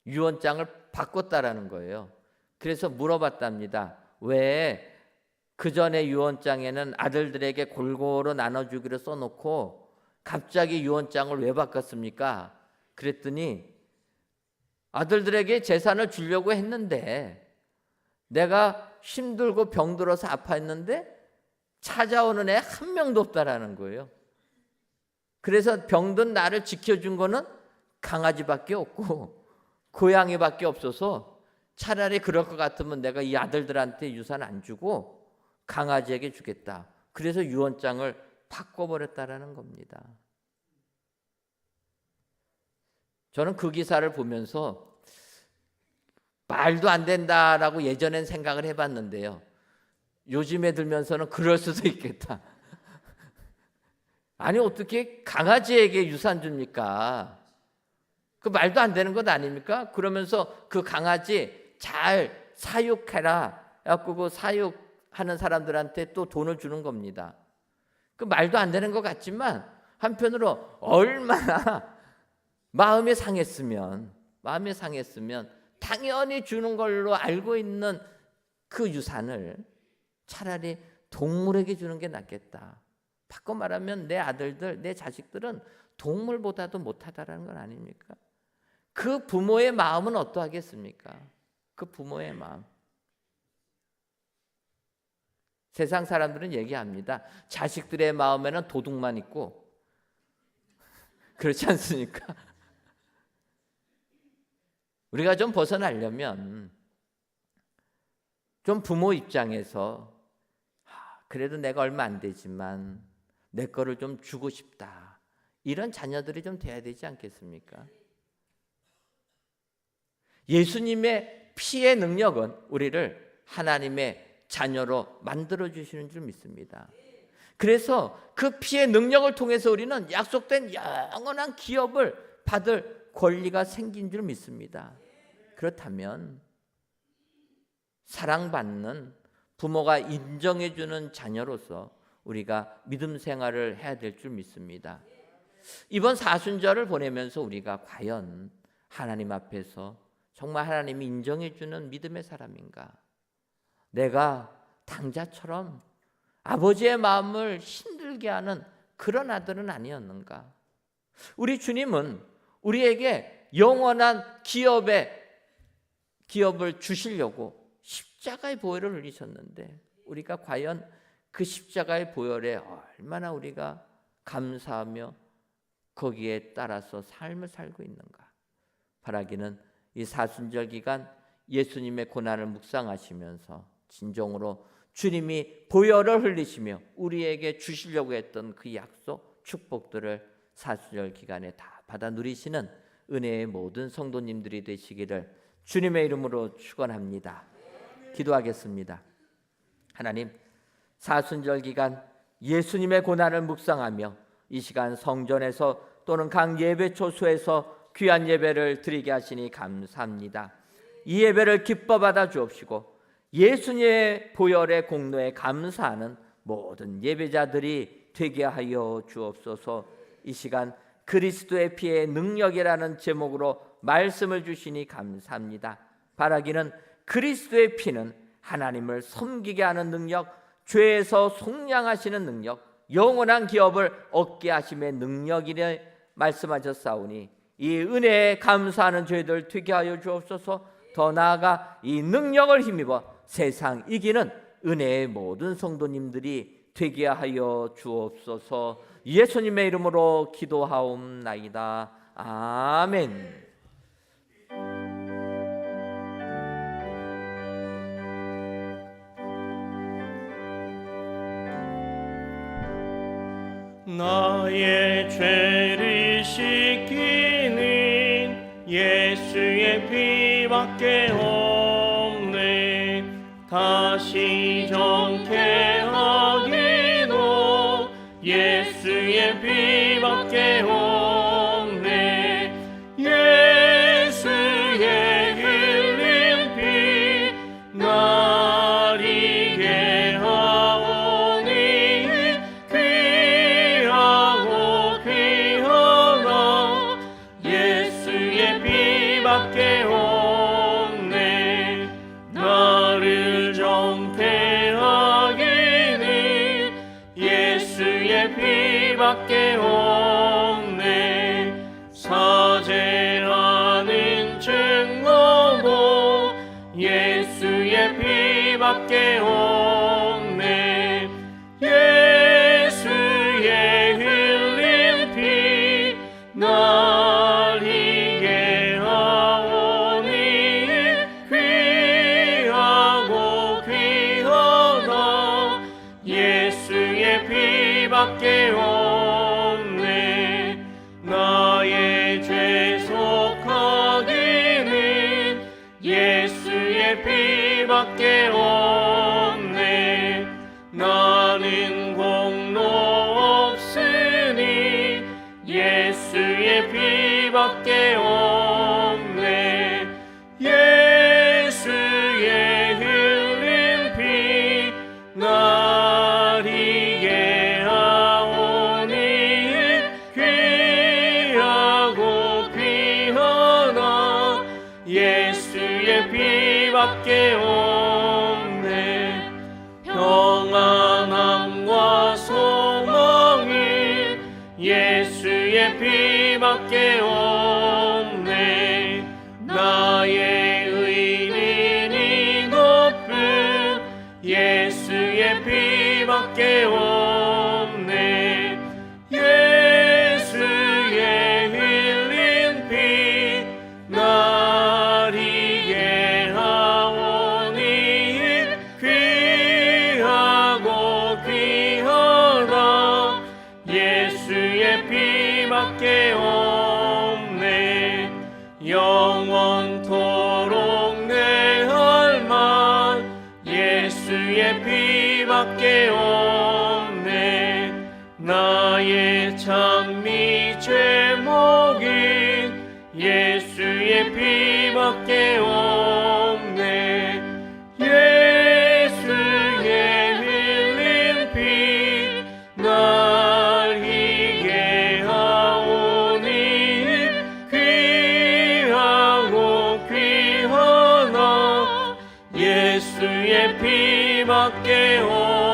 유언장을 바꿨다라는 거예요. 그래서 물어봤답니다. 왜 그 전에 유언장에는 아들들에게 골고루 나눠주기로 써놓고 갑자기 유언장을 왜 바꿨습니까? 그랬더니 아들들에게 재산을 주려고 했는데 내가 힘들고 병들어서 아파했는데 찾아오는 애 한 명도 없다라는 거예요. 그래서 병든 나를 지켜준 거는 강아지밖에 없고 고양이밖에 없어서 차라리 그럴 것 같으면 내가 이 아들들한테 유산 안 주고 강아지에게 주겠다. 그래서 유언장을 바꿔버렸다라는 겁니다. 저는 그 기사를 보면서 말도 안 된다라고 예전엔 생각을 해봤는데요. 요즘에 들면서는 그럴 수도 있겠다. 아니 어떻게 강아지에게 유산 줍니까? 그 말도 안 되는 것 아닙니까? 그러면서 그 강아지 잘 사육해라 해갖고 그 사육하는 사람들한테 또 돈을 주는 겁니다. 그 말도 안 되는 것 같지만 한편으로 얼마나 마음이 상했으면 당연히 주는 걸로 알고 있는 그 유산을 차라리 동물에게 주는 게 낫겠다. 바꿔 말하면 내 아들들, 내 자식들은 동물보다도 못하다라는 건 아닙니까? 그 부모의 마음은 어떠하겠습니까? 그 부모의 마음. 세상 사람들은 얘기합니다. 자식들의 마음에는 도둑만 있고, 그렇지 않습니까? 우리가 좀 벗어나려면 좀 부모 입장에서 그래도 내가 얼마 안 되지만 내 거를 좀 주고 싶다, 이런 자녀들이 좀 돼야 되지 않겠습니까? 예수님의 피의 능력은 우리를 하나님의 자녀로 만들어 주시는 줄 믿습니다. 그래서 그 피의 능력을 통해서 우리는 약속된 영원한 기업을 받을 권리가 생긴 줄 믿습니다. 그렇다면 사랑받는 부모가 인정해 주는 자녀로서 우리가 믿음 생활을 해야 될 줄 믿습니다. 이번 사순절을 보내면서 우리가 과연 하나님 앞에서 정말 하나님이 인정해 주는 믿음의 사람인가? 내가 당자처럼 아버지의 마음을 힘들게 하는 그런 아들은 아니었는가? 우리 주님은 우리에게 영원한 기업을 주시려고 십자가의 보혈을 흘리셨는데 우리가 과연 그 십자가의 보혈에 얼마나 우리가 감사하며 거기에 따라서 삶을 살고 있는가? 바라기는 이 사순절 기간 예수님의 고난을 묵상하시면서 진정으로 주님이 보혈을 흘리시며 우리에게 주시려고 했던 그 약속, 축복들을 사순절 기간에 다 받아 누리시는 은혜의 모든 성도님들이 되시기를 주님의 이름으로 축원합니다. 기도하겠습니다. 하나님, 사순절 기간 예수님의 고난을 묵상하며 이 시간 성전에서 또는 각 예배초소에서 귀한 예배를 드리게 하시니 감사합니다. 이 예배를 기뻐 받아 주옵시고 예수님의 보혈의 공로에 감사하는 모든 예배자들이 되게 하여 주옵소서. 이 시간 그리스도의 피의 능력이라는 제목으로 말씀을 주시니 감사합니다. 바라기는 그리스도의 피는 하나님을 섬기게 하는 능력, 죄에서 속량하시는 능력, 영원한 기업을 얻게 하심의 능력이라 말씀하셨사오니 이 은혜에 감사하는 저희들 되게 하여 주옵소서. 더 나아가 이 능력을 힘입어 세상 이기는 은혜의 모든 성도님들이 되게 하여 주옵소서. 예수님의 이름으로 기도하옵나이다. 아멘. 나의 죄를 씻기는 예수의 피밖에 없네. 다시 정케 하기도 예수의 피밖에 없네. 예수의 흘린 피 날 이게 하오니 귀하고 귀하다. 예수의 피밖에 없네. 나를 정케 하기는 예수의 피밖에 없네. 사죄하는 증거도 예수의 피밖에 없네. 예수의 흘린 피 날 이게 하오니 귀하고 귀하다. 예수의 피밖에 없네. 나의 죄 속하기는 예수의 피밖에 없네. 나는 공로 없으니 예수의 피밖에 없네. 예수의 흘린 피 날 이게 하오니 귀하고 귀하다. 예수의 피밖에 없네. 평안함과 소망이 예수의 피밖에 없네. 나의 의인이 높은 예수의 피밖에 없네. 예수의 흘린 피 날 이게 하오니 예수의 피밖에 없네. 영원토록 내 할만 예수의 피밖에 없네. 나의 장미 제목인 예수의 피밖에 없네. 예수의 흘린 피 날 희게 하오니 귀하고 귀하나 예수의 피밖에 없네.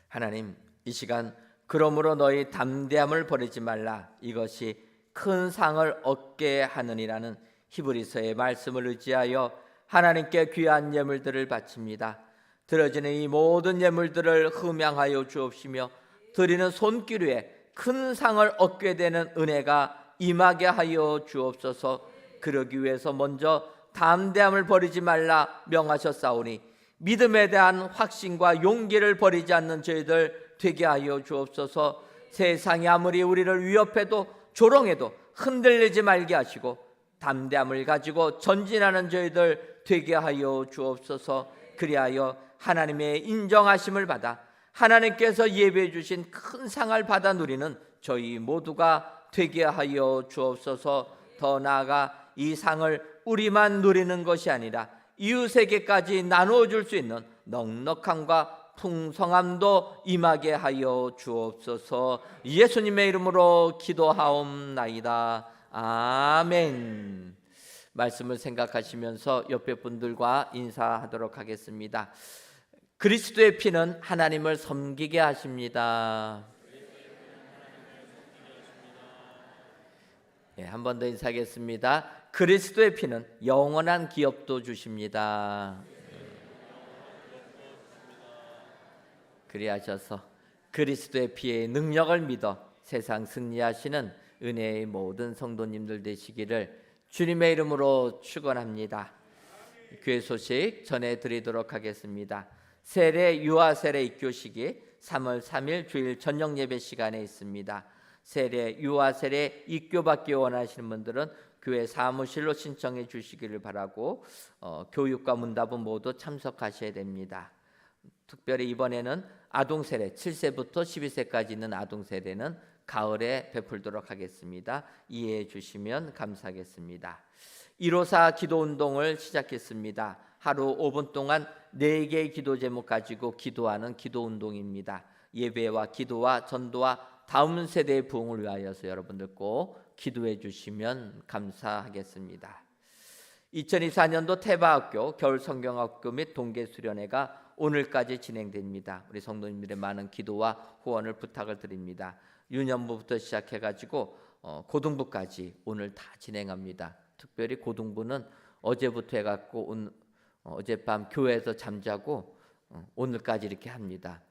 하나님, 이 시간 그러므로 너희 담대함을 버리지 말라, 이것이 큰 상을 얻게 하느니라는 히브리서의 말씀을 의지하여 하나님께 귀한 예물들을 바칩니다. 드려지는 이 모든 예물들을 흠양하여 주옵시며 드리는 손길 위에 큰 상을 얻게 되는 은혜가 임하게 하여 주옵소서. 그러기 위해서 먼저 담대함을 버리지 말라 명하셨사오니 믿음에 대한 확신과 용기를 버리지 않는 저희들 되게 하여 주옵소서. 세상이 아무리 우리를 위협해도 조롱해도 흔들리지 말게 하시고 담대함을 가지고 전진하는 저희들 되게 하여 주옵소서. 그리하여 하나님의 인정하심을 받아 하나님께서 예배해 주신 큰 상을 받아 누리는 저희 모두가 되게 하여 주옵소서. 더 나아가 이 상을 우리만 누리는 것이 아니라 이웃에게까지 나누어 줄 수 있는 넉넉함과 풍성함도 임하게 하여 주옵소서. 예수님의 이름으로 기도하옵나이다. 아멘. 말씀을 생각하시면서 옆에 분들과 인사하도록 하겠습니다. 그리스도의 피는 하나님을 섬기게 하십니다. 한 번 더 인사하겠습니다. 그리스도의 피는 영원한 기업도 주십니다. 그리하셔서 그리스도의 피의 능력을 믿어 세상 승리하시는 은혜의 모든 성도님들 되시기를 주님의 이름으로 축원합니다. 교회 소식 전해드리도록 하겠습니다. 세례 유아 세례 입교식이 3월 3일 주일 저녁 예배 시간에 있습니다. 세례 유아 세례 입교받기 원하시는 분들은 교회 사무실로 신청해 주시기를 바라고 교육과 문답은 모두 참석하셔야 됩니다. 특별히 이번에는 아동 세례 7세부터 12세까지 있는 아동 세례는 가을에 베풀도록 하겠습니다. 이해해 주시면 감사하겠습니다. 154 기도 운동을 시작했습니다. 하루 5분 동안 4개의 기도 제목 가지고 기도하는 기도 운동입니다. 예배와 기도와 전도와 다음 세대의 부흥을 위하여서 여러분들 꼭 기도해 주시면 감사하겠습니다. 2024년도 태바학교 겨울 성경학교 및 동계 수련회가 오늘까지 진행됩니다. 우리 성도님들의 많은 기도와 후원을 부탁을 드립니다. 유년부부터 시작해가지고 고등부까지 오늘 다 진행합니다. 특별히 고등부는 어제부터 해갖고 어젯밤 교회에서 잠자고 오늘까지 이렇게 합니다.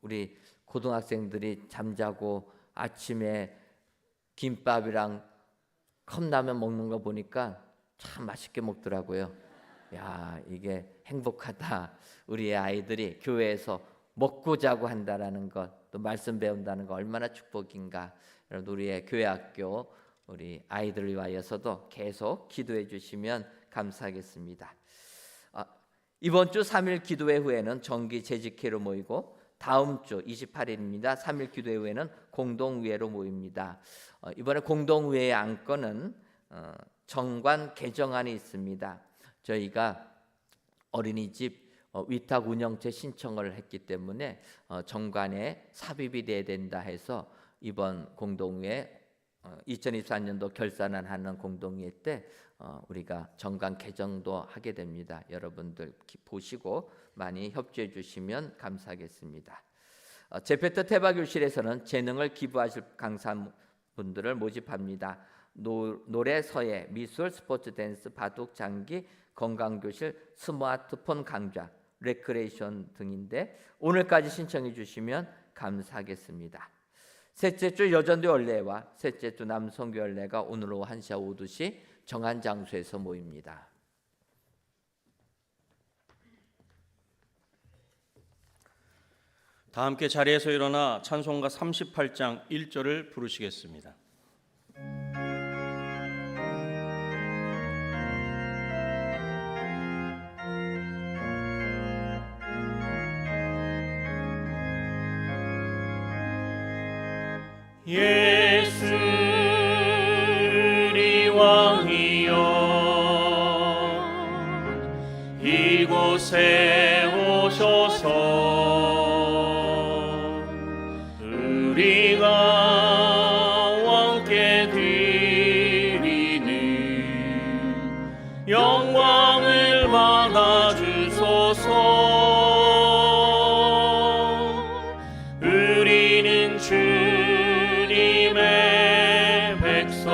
우리 고등학생들이 잠자고 아침에 김밥이랑 컵라면 먹는 거 보니까 참 맛있게 먹더라고요. 야, 이게 행복하다. 우리의 아이들이 교회에서 먹고 자고 한다라는 것, 또 말씀 배운다는 거 얼마나 축복인가. 여러분, 우리의 교회 학교 우리 아이들을 위하여서도 계속 기도해 주시면 감사하겠습니다. 이번 주 3일 기도회 후에는 정기 재직회로 모이고 다음 주 28일입니다. 3일 기도회 후에는 공동의회로 모입니다. 이번에 공동의회의 안건은 정관 개정안이 있습니다. 저희가 어린이집 위탁 운영체 신청을 했기 때문에 정관에 삽입이 돼야 된다 해서 이번 공동의회 2024년도 결산하는 공동의회 때 우리가 정관 개정도 하게 됩니다. 여러분들 보시고 많이 협조해 주시면 감사하겠습니다. 제페트 태바교실에서는 재능을 기부하실 강사분들을 모집합니다. 노래, 서예, 미술, 스포츠, 댄스, 바둑, 장기, 건강교실, 스마트폰 강좌, 레크레이션 등인데 오늘까지 신청해 주시면 감사하겠습니다. 셋째 주 여전대 연례와 셋째 주 남성교 연례가 오늘 오후 1시와 오후 2시 정한 장소에서 모입니다. 다 함께 자리에서 일어나 찬송가 38장 1절을 부르시겠습니다. 예수 우리 왕이여 이곳에 오셔서 우리가 왕께 드리는 영광을 받아 주소서. 우리는 주님의 백성,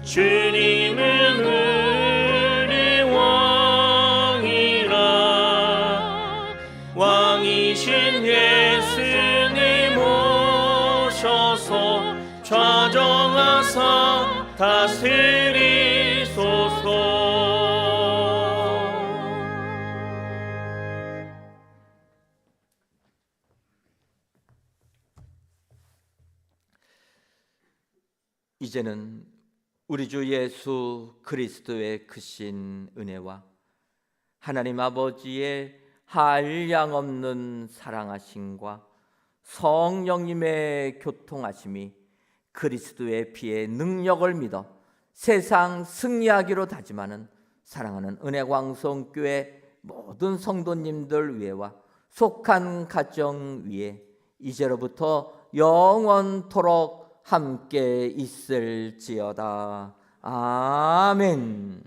주님은 우리 왕이라. 왕이신 예수님 오셔서 좌정하사 다스리소서. 이제는 우리 주 예수 그리스도의 크신 은혜와 하나님 아버지의 한량없는 사랑하심과 성령님의 교통하심이 그리스도의 피의 능력을 믿어 세상 승리하기로 다짐하는 사랑하는 은혜광성교회 모든 성도님들 위에와 속한 가정 위에 이제로부터 영원토록 함께 있을지어다. 아멘.